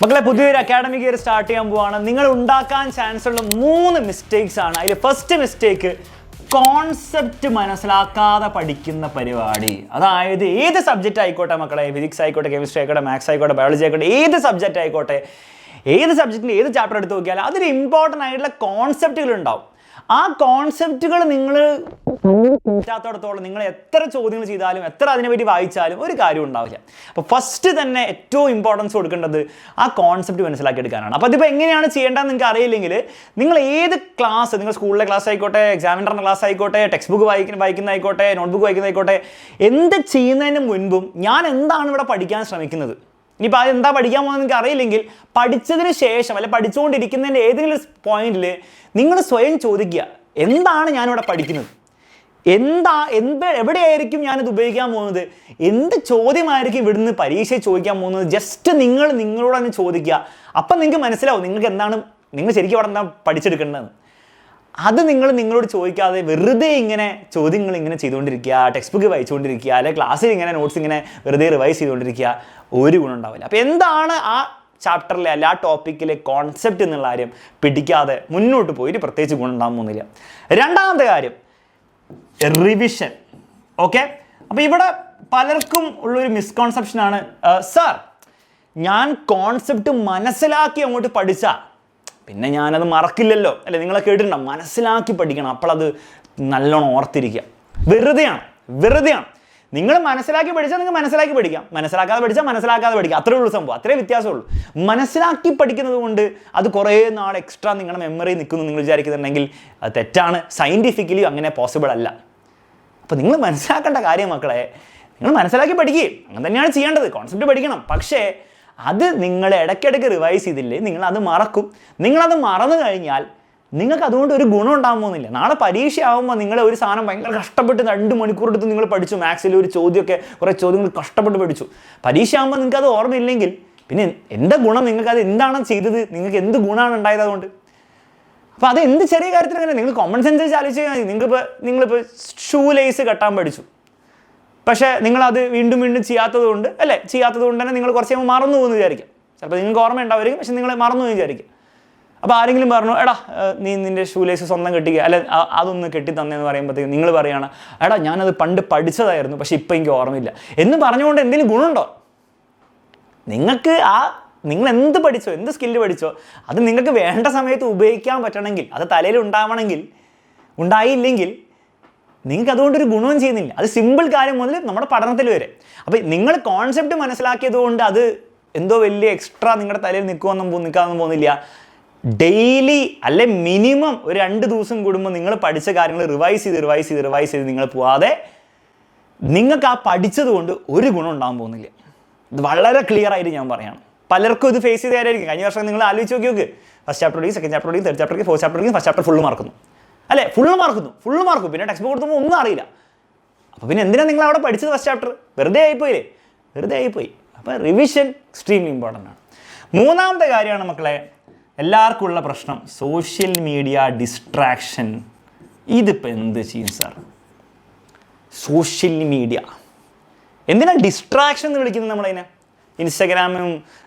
മക്കളെ, പുതിയൊരു academic year start ചെയ്യാൻ പോവാണ്. നിങ്ങൾ ഉണ്ടാക്കാൻ ചാൻസ് ഉള്ള 3 മിസ്റ്റേക്സ് ആണ്. അതിൽ ഫസ്റ്റ് മിസ്റ്റേക്ക് കോൺസെപ്റ്റ് മനസ്സിലാക്കാതെ പഠിക്കുന്ന പരിപാടി. അതായത് ഏത് സബ്ജക്റ്റ് ആയിക്കോട്ടെ മക്കളെ, ഫിസിക്സ് ആയിക്കോട്ടെ, കെമിസ്ട്രി ആയിക്കോട്ടെ, മാത്സ് ആയിക്കോട്ടെ, ബയോളജി ആയിക്കോട്ടെ, ഏത് സബ്ജക്റ്റ് ആയിക്കോട്ടെ, ഏത് സബ്ജക്റ്റിൻ്റെ ഏത് ചാപ്റ്റർ എടുത്ത് നോക്കിയാലും അതിൽ ഇമ്പോർട്ടൻ്റ് ആയിട്ടുള്ള കോൺസെപ്റ്റുകൾ ഉണ്ടാവും. ആ കോൺസെപ്റ്റുകൾ നിങ്ങൾ പറ്റാത്തടത്തോളം നിങ്ങൾ എത്ര ചോദ്യങ്ങൾ ചെയ്താലും എത്ര അതിനെപ്പറ്റി വായിച്ചാലും ഒരു കാര്യം ഉണ്ടാവില്ല. അപ്പോൾ ഫസ്റ്റ് തന്നെ ഏറ്റവും ഇമ്പോർട്ടൻസ് കൊടുക്കേണ്ടത് ആ കോൺസെപ്റ്റ് മനസ്സിലാക്കിയെടുക്കാനാണ്. അപ്പോൾ അതിപ്പോൾ എങ്ങനെയാണ് ചെയ്യേണ്ടതെന്ന് നിങ്ങൾക്ക് അറിയില്ലെങ്കിൽ നിങ്ങൾ ഏത് ക്ലാസ്, നിങ്ങൾ സ്കൂളിലെ ക്ലാസ് ആയിക്കോട്ടെ, എക്സാമിനറിൻ്റെ ക്ലാസ് ആയിക്കോട്ടെ, ടെക്സ്റ്റ് ബുക്ക് വായിക്കുന്നതായിക്കോട്ടെ, നോട്ട്ബുക്ക് വായിക്കുന്നതായിക്കോട്ടെ, എന്ത് ചെയ്യുന്നതിന് മുൻപും ഞാൻ എന്താണ് ഇവിടെ പഠിക്കാൻ ശ്രമിക്കുന്നത്, ഇനിയിപ്പോൾ അത് എന്താ പഠിക്കാൻ പോകുന്നത് നിങ്ങൾക്ക് അറിയില്ലെങ്കിൽ പഠിച്ചതിന് ശേഷം അല്ലെ പഠിച്ചുകൊണ്ടിരിക്കുന്നതിൻ്റെ ഏതെങ്കിലും പോയിന്റിൽ നിങ്ങൾ സ്വയം ചോദിക്കുക, എന്താണ് ഞാനിവിടെ പഠിക്കുന്നത്, എവിടെയായിരിക്കും ഞാനിത് ഉപയോഗിക്കാൻ പോകുന്നത്, എന്ത് ചോദ്യമായിരിക്കും ഇവിടുന്ന് പരീക്ഷയിൽ ചോദിക്കാൻ പോകുന്നത്. ജസ്റ്റ് നിങ്ങളോട് തന്നെ ചോദിക്കുക. അപ്പം നിങ്ങൾക്ക് മനസ്സിലാവും നിങ്ങൾ ശരിക്കും അവിടെ എന്താ പഠിച്ചെടുക്കേണ്ടതെന്ന്. അത് നിങ്ങളോട് ചോദിക്കാതെ വെറുതെ ഇങ്ങനെ ചോദ്യങ്ങൾ ഇങ്ങനെ ചെയ്തുകൊണ്ടിരിക്കുക, ടെക്സ്റ്റ് ബുക്ക് വായിച്ചുകൊണ്ടിരിക്കുക, അല്ലെങ്കിൽ ക്ലാസ്സിൽ ഇങ്ങനെ നോട്ട്സ് ഇങ്ങനെ വെറുതെ റിവൈസ് ചെയ്തുകൊണ്ടിരിക്കുക, ഒരു ഗുണം ഉണ്ടാവില്ല. അപ്പോൾ എന്താണ് ആ ചാപ്റ്ററിലെ അല്ല ആ ടോപ്പിക്കിലെ കോൺസെപ്റ്റ് എന്നുള്ള കാര്യം പിടിക്കാതെ മുന്നോട്ട് പോയിട്ട് പ്രത്യേകിച്ച് ഗുണം ഉണ്ടാകാൻ പോകുന്നില്ല. രണ്ടാമത്തെ കാര്യം റിവിഷൻ. ഓക്കെ, അപ്പോൾ ഇവിടെ പലർക്കും ഉള്ളൊരു മിസ്കോൺസെപ്ഷനാണ്, സാർ ഞാൻ കോൺസെപ്റ്റ് മനസ്സിലാക്കി അങ്ങോട്ട് പഠിച്ചാൽ പിന്നെ ഞാനത് മറക്കില്ലല്ലോ, അല്ലെ നിങ്ങളെ കേട്ടിട്ടുണ്ടാവും, മനസ്സിലാക്കി പഠിക്കണം, അപ്പോൾ അത് നല്ലോണം ഓർത്തിരിക്കുക. വെറുതെയാണ്. നിങ്ങൾ മനസ്സിലാക്കി പഠിച്ചാൽ നിങ്ങൾ മനസ്സിലാക്കി പഠിക്കാം, മനസ്സിലാക്കാതെ പഠിച്ചാൽ മനസ്സിലാക്കാതെ പഠിക്കാം. അത്രേ ഉള്ളൂ സംഭവം, അത്രേ വ്യത്യാസമുള്ളൂ. മനസ്സിലാക്കി പഠിക്കുന്നത് കൊണ്ട് അത് കുറേ നാൾ എക്സ്ട്രാ നിങ്ങളുടെ മെമ്മറി നിൽക്കുന്നു നിങ്ങൾ വിചാരിക്കുന്നുണ്ടെങ്കിൽ അത് തെറ്റാണ്. സയൻറ്റിഫിക്കലി അങ്ങനെ പോസിബിൾ അല്ല. അപ്പോൾ നിങ്ങൾ മനസ്സിലാക്കേണ്ട കാര്യം മക്കളെ, നിങ്ങൾ മനസ്സിലാക്കി പഠിക്കുക, അങ്ങനെ തന്നെയാണ് ചെയ്യേണ്ടത്. കോൺസെപ്റ്റ് പഠിക്കണം. പക്ഷേ അത് നിങ്ങൾ ഇടയ്ക്കിടയ്ക്ക് റിവൈസ് ചെയ്തില്ലേ നിങ്ങളത് മറക്കും. നിങ്ങളത് മറന്നു കഴിഞ്ഞാൽ നിങ്ങൾക്ക് അതുകൊണ്ട് ഒരു ഗുണം ഉണ്ടാകാൻ പോകുന്നില്ല. നാളെ പരീക്ഷ ആകുമ്പോൾ നിങ്ങൾ ഒരു സാധനം ഭയങ്കര കഷ്ടപ്പെട്ട് 2 മണിക്കൂർ എടുത്ത് നിങ്ങൾ പഠിച്ചു, മാത്സിൽ ഒരു ചോദ്യമൊക്കെ കുറേ ചോദ്യങ്ങൾ കഷ്ടപ്പെട്ട് പഠിച്ചു, പരീക്ഷ ആകുമ്പോൾ നിങ്ങൾക്ക് അത് ഓർമ്മയില്ലെങ്കിൽ പിന്നെ എന്താ ഗുണം? നിങ്ങൾക്ക് അത് എന്താണ് ചെയ്തത്? നിങ്ങൾക്ക് എന്ത് ഗുണമാണ് ഉണ്ടായത് അതുകൊണ്ട്? അപ്പോൾ അത് എന്ത് ചെറിയ കാര്യത്തിൽ അങ്ങനെ നിങ്ങൾ കോമൺ സെൻസ് വെച്ച് ആലോചിച്ച് കഴിഞ്ഞാൽ നിങ്ങളിപ്പോൾ ഷൂ ലേസ് കെട്ടാൻ പഠിച്ചു, പക്ഷേ നിങ്ങളത് വീണ്ടും ചെയ്യാത്തത് കൊണ്ട് തന്നെ നിങ്ങൾ കുറച്ച് കഴിയുമ്പോൾ മറന്നു പോകുന്നു വിചാരിക്കും. ചിലപ്പോൾ നിങ്ങൾക്ക് ഓർമ്മ ഉണ്ടാവുമായിരിക്കും, പക്ഷേ നിങ്ങൾ മറന്നു പോകുന്നു വിചാരിക്കും. അപ്പോൾ ആരെങ്കിലും പറഞ്ഞു, എടാ നീ നിൻ്റെ ഷൂ ലേസ് സ്വന്തം കെട്ടിക്കുക, അല്ലെ അതൊന്ന് കെട്ടി തന്നെന്ന് പറയുമ്പോഴത്തേക്കും നിങ്ങൾ പറയുകയാണ്, എടാ ഞാനത് പണ്ട് പഠിച്ചതായിരുന്നു പക്ഷേ ഇപ്പം എനിക്ക് ഓർമ്മയില്ല എന്ന് പറഞ്ഞുകൊണ്ട് എന്തെങ്കിലും ഗുണമുണ്ടോ? നിങ്ങൾ എന്ത് പഠിച്ചോ, എന്ത് സ്കില്ല് പഠിച്ചോ, അത് നിങ്ങൾക്ക് വേണ്ട സമയത്ത് ഉപയോഗിക്കാൻ പറ്റണമെങ്കിൽ, അത് തലയിൽ ഉണ്ടായില്ലെങ്കിൽ നിങ്ങൾക്ക് അതുകൊണ്ടൊരു ഗുണവും ചെയ്യുന്നില്ല. അത് സിമ്പിൾ കാര്യം മുതൽ നമ്മുടെ പഠനത്തിൽ വരെ. അപ്പോൾ നിങ്ങൾ കോൺസെപ്റ്റ് മനസ്സിലാക്കിയത് കൊണ്ട് അത് എന്തോ വലിയ എക്സ്ട്രാ നിങ്ങളുടെ തലയിൽ നിൽക്കാനൊന്നും പോകുന്നില്ല. ഡെയിലി അല്ലെ മിനിമം ഒരു 2 ദിവസം കൂടുമ്പോൾ നിങ്ങൾ പഠിച്ച കാര്യങ്ങൾ റിവൈസ് ചെയ്ത് നിങ്ങൾ പോവാതെ നിങ്ങൾക്ക് ആ പഠിച്ചത് കൊണ്ട് ഒരു ഗുണം ഉണ്ടാകാൻ പോകുന്നില്ല. ഇത് വളരെ ക്ലിയർ ആയിട്ട് ഞാൻ പറയുകയാണ്. പലർക്കും ഇത് ഫേസ് ചെയ്തായിരിക്കും. കഴിഞ്ഞ വർഷം നിങ്ങൾ ആലോചിച്ച് നോക്കി, ഫസ്റ്റ് ചാപ്റ്റർ പഠിക്കും, സെക്കൻഡ് ചാപ്റ്റർ പഠിക്കും, തേർഡ് ചാപ്റ്റർ പഠിക്കും, ഫോർത്ത് ചാപ്റ്റർ പഠിക്കും, ഫസ്റ്റ് ചാപ്റ്റർ ഫുള്ള് മറക്കുന്നു, അല്ലേ? ഫുള്ള് മാർക്കും. പിന്നെ ടെക്സ്റ്റ് ബുക്ക് കൊടുക്കുമ്പോൾ ഒന്നും അറിയില്ല. അപ്പോൾ പിന്നെ എന്തിനാണ് നിങ്ങൾ അവിടെ പഠിച്ചത്? ഫസ്റ്റ് ചാപ്റ്റർ വെറുതെ ആയിപ്പോയി. അപ്പോൾ റിവിഷൻ എക്സ്ട്രീംലി ഇമ്പോർട്ടൻ്റ് ആണ്. മൂന്നാമത്തെ കാര്യമാണ് മക്കളെ, എല്ലാവർക്കും ഉള്ള പ്രശ്നം സോഷ്യൽ മീഡിയ ഡിസ്ട്രാക്ഷൻ. ഇതിപ്പോൾ എന്ത് ചെയ്യും സാർ? സോഷ്യൽ മീഡിയ എന്തിനാണ് ഡിസ്ട്രാക്ഷൻ എന്ന് വിളിക്കുന്നത്? നമ്മളതിനെ ഇൻസ്റ്റാഗ്രാമും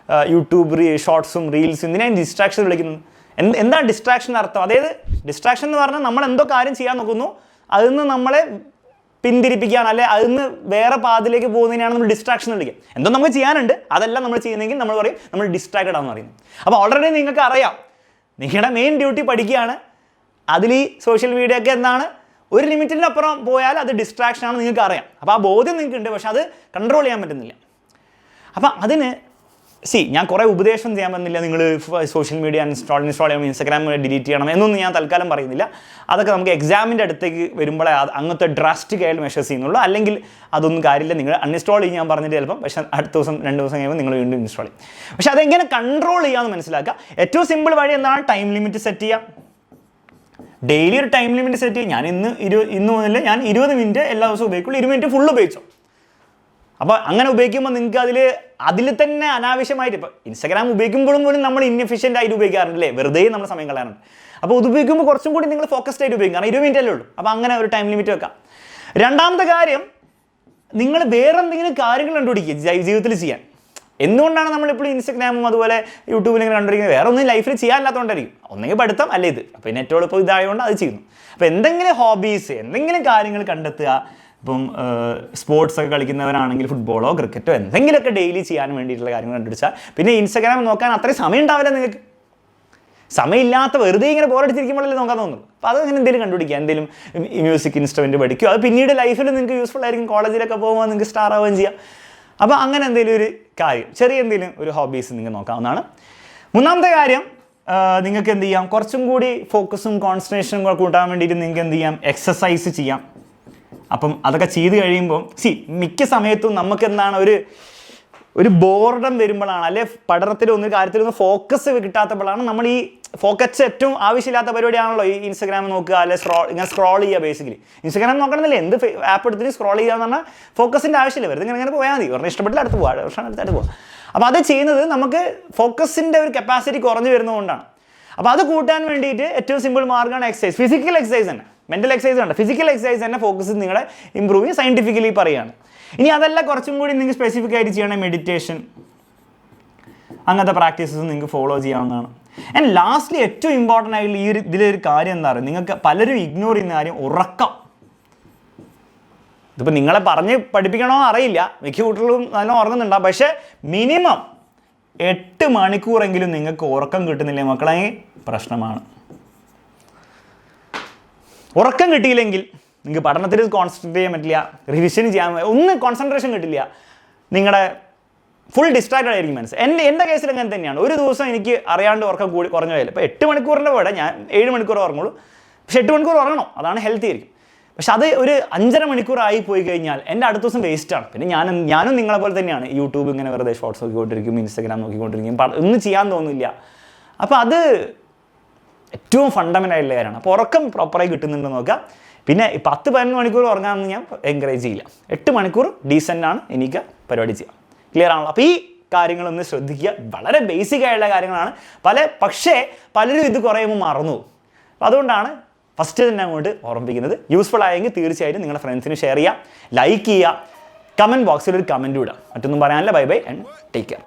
യൂട്യൂബ് ഷോർട്സും റീൽസും എന്തിനാണ് ഡിസ്ട്രാക്ഷൻ വിളിക്കുന്നത്? എന്താണ് ഡിസ്ട്രാക്ഷൻ അർത്ഥം? അതായത് ഡിസ്ട്രാക്ഷൻ എന്ന് പറഞ്ഞാൽ നമ്മൾ എന്തോ കാര്യം ചെയ്യാൻ നോക്കുന്നു, അതിൽ നിന്ന് നമ്മളെ പിന്തിരിപ്പിക്കാൻ, അല്ലെ അതിൽ നിന്ന് വേറെ പാതിലേക്ക് പോകുന്നതിനാണ് നമ്മൾ ഡിസ്ട്രാക്ഷൻ എന്ന് വിളിക്കുക. എന്തോ നമുക്ക് ചെയ്യാനുണ്ട്, അതെല്ലാം നമ്മൾ ചെയ്യുന്നെങ്കിൽ നമ്മൾ പറയും നമ്മൾ ഡിസ്ട്രാക്റ്റഡ് ആണെന്ന് പറയുന്നത്. അപ്പോൾ ഓൾറെഡി നിങ്ങൾക്ക് അറിയാം നിങ്ങളുടെ മെയിൻ ഡ്യൂട്ടി പഠിക്കുകയാണ്. അതിൽ ഈ സോഷ്യൽ മീഡിയ ഒക്കെ എന്താണ്, ഒരു ലിമിറ്റിൻ്റെ അപ്പുറം പോയാൽ അത് ഡിസ്ട്രാക്ഷൻ ആണെന്ന് നിങ്ങൾക്ക് അറിയാം. അപ്പോൾ ആ ബോധ്യം നിങ്ങൾക്കുണ്ട്, പക്ഷെ അത് കൺട്രോൾ ചെയ്യാൻ പറ്റുന്നില്ല. അപ്പം അതിന് ഞാൻ കുറേ ഉപദേശം ചെയ്യാൻ പറ്റുന്നില്ല. നിങ്ങൾ സോഷ്യൽ മീഡിയ ഇൻസ്റ്റാൾ ചെയ്യുമ്പോൾ ഇൻസ്റ്റാഗ്രാം ഡിലീറ്റ് ചെയ്യണം എന്നൊന്നും ഞാൻ തൽക്കാലം പറയുന്നില്ല. അതൊക്കെ നമുക്ക് എക്സാമിൻ്റെ അടുത്തേക്ക് വരുമ്പോഴേ അങ്ങനത്തെ ഡ്രാസ്റ്റിക് ആയിട്ട് മെഷേഴ്സ് ചെയ്യുന്നുള്ളൂ. അല്ലെങ്കിൽ അതൊന്നും കാര്യമില്ല, നിങ്ങൾ അൺഇൻസ്റ്റാൾ ചെയ്യും ഞാൻ പറഞ്ഞിട്ട് ചിലപ്പം, പക്ഷേ അടുത്ത ദിവസം 2 ദിവസം കഴിയുമ്പോൾ നിങ്ങൾ വീണ്ടും ഇൻസ്റ്റാൾ ചെയ്യും. പക്ഷേ അതെങ്ങനെ കൺട്രോൾ ചെയ്യാമെന്ന് മനസ്സിലാക്കുക. ഏറ്റവും സിമ്പിൾ വഴി എന്താണ്? ടൈം ലിമിറ്റ് സെറ്റ് ചെയ്യാം. ഡെയിലി ഒരു ടൈം ലിമിറ്റ് സെറ്റ് ചെയ്യും. ഞാൻ ഇന്ന് മുതൽ ഞാൻ 20 മിനിറ്റ് എല്ലാ ദിവസവും ഉപയോഗിക്കുള്ളൂ, 20 മിനിറ്റ് ഫുള്ള് ഉപയോഗിച്ചോ. അപ്പോൾ അങ്ങനെ ഉപയോഗിക്കുമ്പോൾ നിങ്ങൾക്ക് അതിൽ തന്നെ അനാവശ്യമായിട്ട്, ഇപ്പോൾ ഇൻസ്റ്റാഗ്രാം ഉപയോഗിക്കുമ്പോഴും പോലും നമ്മൾ ഇൻഎഫിഷ്യൻ്റ് ആയിട്ട് ഉപയോഗിക്കാറുണ്ടല്ലേ, വെറുതെ നമ്മൾ സമയം കളയാറുണ്ട്. അപ്പോൾ ഇത് ഉപയോഗിക്കുമ്പോൾ കുറച്ചും കൂടി നിങ്ങൾ ഫോക്കസ്ഡ് ആയിട്ട് ഉപയോഗിക്കും, കാരണം 20 മിനിറ്റ് അല്ലേ ഉള്ളൂ. അപ്പോൾ അങ്ങനെ ഒരു ടൈം ലിമിറ്റ് വെക്കാം. രണ്ടാമത്തെ കാര്യം, നിങ്ങൾ വേറെ എന്തെങ്കിലും കാര്യങ്ങൾ കണ്ടുപിടിക്കുക ജീവിതത്തിൽ ചെയ്യാൻ. എന്തുകൊണ്ടാണ് നമ്മളിപ്പോൾ ഇൻസ്റ്റഗ്രാമും അതുപോലെ യൂട്യൂബിൽ ഇങ്ങനെ കണ്ടിരിക്കുന്നത്? വേറെ ഒന്നും ലൈഫിൽ ചെയ്യാനില്ലാത്തതുകൊണ്ടായിരിക്കും. ഒന്നെങ്കിൽ പഠിത്തം അല്ലേ ഇത്. അപ്പോൾ നെറ്റോട് ഇപ്പോൾ ഇതായതുകൊണ്ട് അത് ചെയ്യുന്നു. അപ്പോൾ എന്തെങ്കിലും ഹോബീസ്, എന്തെങ്കിലും കാര്യങ്ങൾ കണ്ടെത്തുക. ഇപ്പം സ്പോർട്സ് ഒക്കെ കളിക്കുന്നവരാണെങ്കിൽ ഫുട്ബോളോ ക്രിക്കറ്റോ എന്തെങ്കിലുമൊക്കെ ഡെയിലി ചെയ്യാൻ വേണ്ടിയിട്ടുള്ള കാര്യങ്ങൾ കണ്ടുപിടിച്ചാൽ പിന്നെ ഇൻസ്റ്റഗ്രാം നോക്കാൻ അത്രയും സമയം ഉണ്ടാവില്ല നിങ്ങൾക്ക്. സമയമില്ലാത്ത വെറുതെ ഇങ്ങനെ ബോറടിച്ചിരിക്കുമ്പോഴല്ലേ നോക്കാൻ തോന്നുന്നു. അപ്പോൾ അത് അങ്ങനെ എന്തെങ്കിലും കണ്ടുപിടിക്കുക, എന്തെങ്കിലും മ്യൂസിക് ഇൻസ്ട്രുമെൻറ്റ് പഠിക്കുക. അത് പിന്നീട് ലൈഫിൽ നിങ്ങൾക്ക് യൂസ്ഫുൾ ആയിരിക്കും. കോളേജിലൊക്കെ പോകുമ്പോൾ നിങ്ങൾക്ക് സ്റ്റാർ ആവുകയും ചെയ്യാം. അപ്പോൾ അങ്ങനെ എന്തെങ്കിലും ഒരു കാര്യം, ചെറിയ എന്തെങ്കിലും ഒരു ഹോബീസ് നിങ്ങൾക്ക് നോക്കാവുന്നതാണ്. മൂന്നാമത്തെ കാര്യം, നിങ്ങൾക്ക് എന്ത് ചെയ്യാം, കുറച്ചും കൂടി ഫോക്കസും കോൺസെൻട്രേഷനും കൂട്ടാൻ വേണ്ടിയിട്ട് നിങ്ങൾക്ക് എന്ത് ചെയ്യാം, എക്സസൈസ് ചെയ്യാം. അപ്പം അതൊക്കെ ചെയ്ത് കഴിയുമ്പോൾ മിക്ക സമയത്തും നമുക്ക് എന്താണ് ഒരു ബോർഡം വരുമ്പോഴാണ്, അല്ലെ പഠനത്തിലൊന്നും കാര്യത്തിലൊന്നും ഫോക്കസ് കിട്ടാത്തപ്പോഴാണ് നമ്മൾ ഈ ഫോക്കസ് ഏറ്റവും ആവശ്യമില്ലാത്ത പരിപാടിയാണല്ലോ ഈ ഇൻസ്റ്റാഗ്രാം നോക്കുക, അല്ലെ ഇങ്ങനെ സ്ക്രോൾ ചെയ്യുക. ബേസിക്കലി ഇൻസ്റ്റാഗ്രാം നോക്കണമെന്നില്ല, എന്ത് ആപ്പ് എടുത്തിട്ട് സ്ക്രോൾ ചെയ്യുക എന്ന് പറഞ്ഞാൽ ഫോക്കസിൻ്റെ ആവശ്യമില്ല. വെറുതെ ഇങ്ങനെ പോയാൽ മതി. പറഞ്ഞാൽ ഇഷ്ടപ്പെട്ടില്ല അടുത്ത് പോകാം, വർഷം അടുത്തായിട്ട് പോകാം. അപ്പോൾ അത് ചെയ്യുന്നത് നമുക്ക് ഫോക്കസിൻ്റെ ഒരു കപ്പാസിറ്റി കുറഞ്ഞു വരുന്നതുകൊണ്ടാണ്. അപ്പോൾ അത് കൂട്ടാൻ വേണ്ടിയിട്ട് ഏറ്റവും സിമ്പിൾ മാർഗ്ഗമാണ് എക്സസൈസ്. ഫിസിക്കൽ എക്സസൈസ് തന്നെ, മെൻ്റൽ എക്സസൈസ് ഉണ്ട്, ഫിസിക്കൽ എക്സസൈസ് തന്നെ ഫോക്കസ് നിങ്ങളെ ഇമ്പ്രൂവ് ചെയ്യും, സയൻറ്റിഫിക്കലി പറയുകയാണ്. ഇനി അതല്ല കുറച്ചും കൂടി നിങ്ങൾക്ക് സ്പെസിഫിക് ആയിട്ട് ചെയ്യണേ മെഡിറ്റേഷൻ, അങ്ങനത്തെ പ്രാക്ടീസസ് നിങ്ങൾക്ക് ഫോളോ ചെയ്യാവുന്നതാണ്. ആൻഡ് ലാസ്റ്റ്ലി ഏറ്റവും ഇമ്പോർട്ടൻ്റ് ആയിട്ടുള്ള ഈ ഒരു ഇതിലൊരു കാര്യം എന്താ പറയുക, നിങ്ങൾക്ക് പലരും ഇഗ്നോർ ചെയ്യുന്ന കാര്യം ഉറക്കം. ഇതിപ്പോൾ നിങ്ങളെ പറഞ്ഞ് പഠിപ്പിക്കണോ അറിയില്ല, മിക്ക കുട്ടികളും നല്ല ഉറങ്ങുന്നുണ്ടാവും. പക്ഷേ മിനിമം 8 മണിക്കൂറെങ്കിലും നിങ്ങൾക്ക് ഉറക്കം കിട്ടുന്നില്ലേ മക്കളെ, പ്രശ്നമാണ്. ഉറക്കം കിട്ടിയില്ലെങ്കിൽ നിങ്ങൾക്ക് പഠനത്തിൽ കോൺസെൻട്രേറ്റ് ചെയ്യാൻ പറ്റില്ല, റിവിഷൻ ചെയ്യാൻ ഒന്നും കോൺസെൻട്രേഷൻ കിട്ടില്ല, നിങ്ങളുടെ ഫുൾ ഡിസ്ട്രാക്റ്റഡ് ആയിരിക്കും മനസ്സ്. എൻ്റെ കേസിൽ അങ്ങനെ തന്നെയാണ്. ഒരു ദിവസം എനിക്ക് അറിയാണ്ട് ഉറക്കം കുറഞ്ഞു പോയാലും ഇപ്പോൾ 8 മണിക്കൂറിൻ്റെ കൂടെ ഞാൻ 7 മണിക്കൂർ ഉറങ്ങുള്ളൂ. പക്ഷേ 8 മണിക്കൂർ ഉറങ്ങണം, അതാണ് ഹെൽത്തി ആയിരിക്കും. പക്ഷെ അത് ഒരു 5.5 മണിക്കൂറായി പോയി കഴിഞ്ഞാൽ എൻ്റെ അടുത്ത ദിവസം വേസ്റ്റാണ്. പിന്നെ ഞാനും നിങ്ങളെ പോലെ തന്നെയാണ്, യൂട്യൂബ് ഇങ്ങനെ വെറുതെ ഷോർട്സ് നോക്കിക്കൊണ്ടിരിക്കും, ഇൻസ്റ്റാഗ്രാം നോക്കിക്കൊണ്ടിരിക്കും, ഒന്നും ചെയ്യാൻ തോന്നില്ല. അപ്പോൾ അത് ഏറ്റവും ഫണ്ടമെൻ്റൽ ആയിട്ടുള്ള കാര്യമാണ്. അപ്പോൾ ഉറക്കം പ്രോപ്പറായി കിട്ടുന്നുണ്ടെന്ന് നോക്കുക. പിന്നെ 10-11 മണിക്കൂർ ഉറങ്ങാമെന്ന് ഞാൻ എൻകറേജ് ചെയ്യില്ല. 8 മണിക്കൂർ ഡീസൻ്റാണ് എനിക്ക് പരിപാടി ചെയ്യാം. ക്ലിയർ ആണല്ലോ? അപ്പോൾ ഈ കാര്യങ്ങളൊന്ന് ശ്രദ്ധിക്കുക. വളരെ ബേസിക് ആയിട്ടുള്ള കാര്യങ്ങളാണ്. പക്ഷേ പലരും ഇത് കുറയുമ്പോൾ മറന്നു പോകും. അപ്പോൾ അതുകൊണ്ടാണ് ഫസ്റ്റ് തന്നെ അങ്ങോട്ട് ഓർമ്മിപ്പിക്കുന്നത്. യൂസ്ഫുൾ ആയെങ്കിൽ തീർച്ചയായിട്ടും നിങ്ങളുടെ ഫ്രണ്ട്സിന് ഷെയർ ചെയ്യുക, ലൈക്ക് ചെയ്യുക, കമൻറ്റ് ബോക്സിൽ ഒരു കമൻറ്റ് ഇടുക. മറ്റൊന്നും പറയാനില്ല. Bye bye and take care.